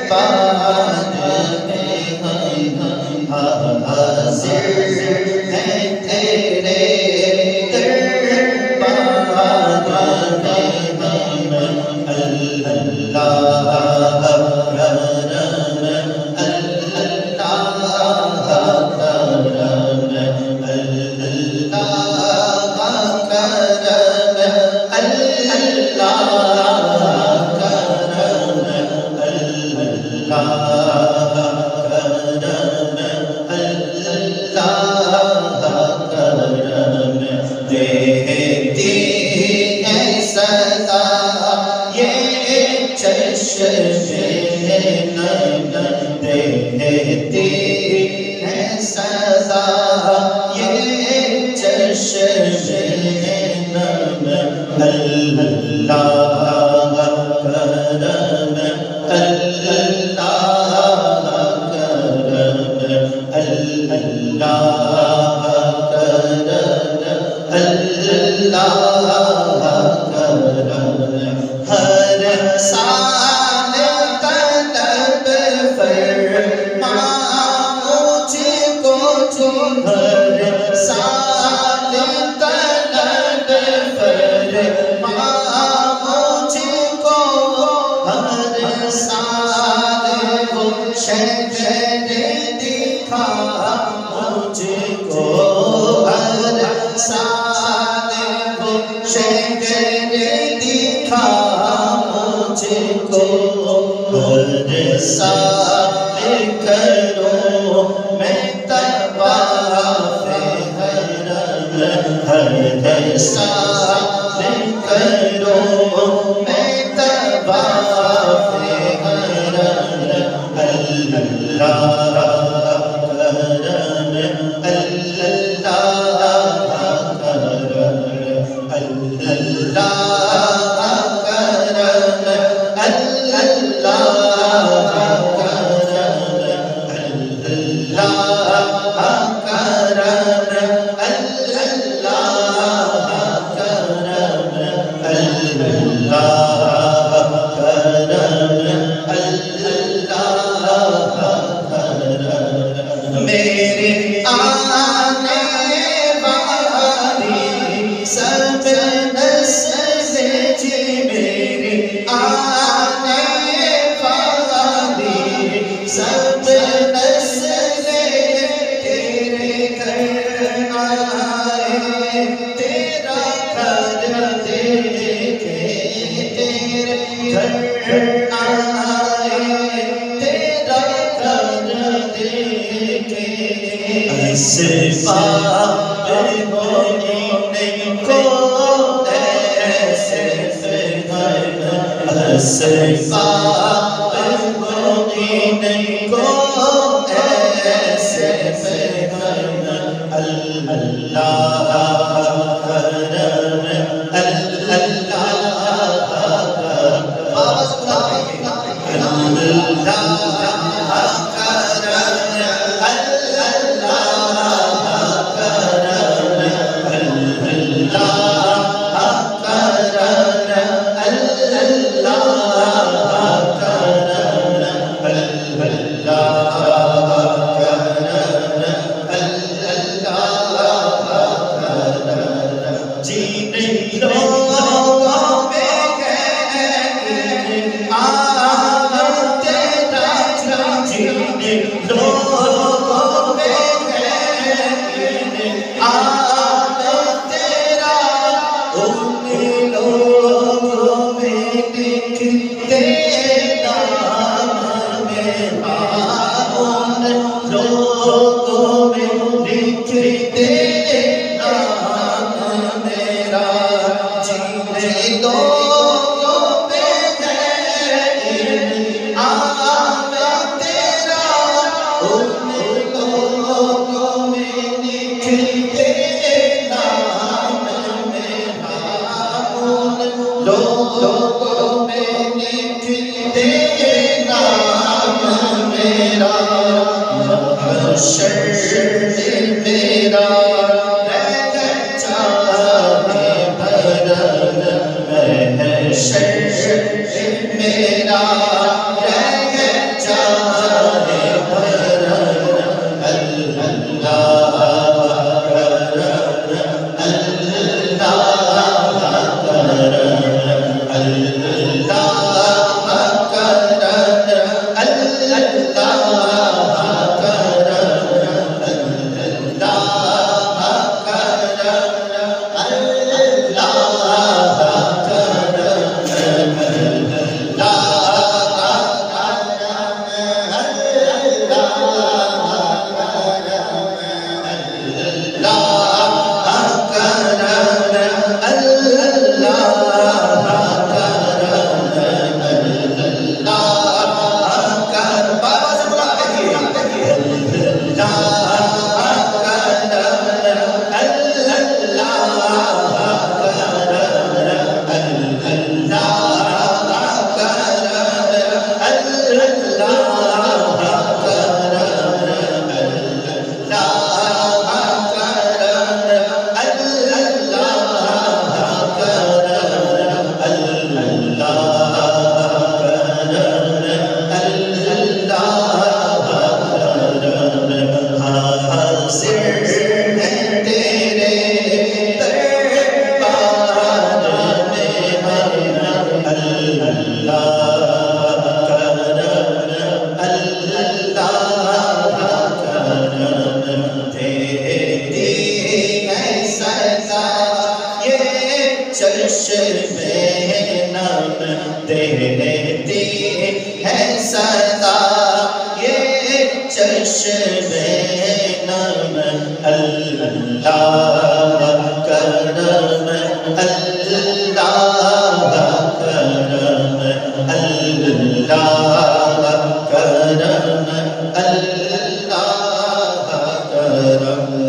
بعد میں ہم حاضر ہیں تیرے دربار میں ہم اللہ کرم دیتی ہے سزا یہ چشم نم اللہ کرم اللہ کرم اللہ کرم اللہ کرم ہر سال طلب فرما مجھ کو ہر سال طلب فرما مجھ کو ہر سال وہ شکل دکھا مجھ کو ہر سال وہ شکل دکھا مجھ کو ہر سال کرو میں طواف حرم ہر سال کرو میں طواف حرم اللہ کرم اللہ کرم اللہ کرم میرے آنے والی سب نسل جی میری آنے والی سب نسل تیرے گھر آئے تیرا گھر دیکھے تیرے گھر آئے تیرا گھر دیکھے اسباب مومن کو ایسے فہم اسباب مومن کو ایسے فہم اللہ کرم چشم نم دیتی ہے صدا یہ چشم نم اللہ کرم اللہ کرم اللہ کرم اللہ کرم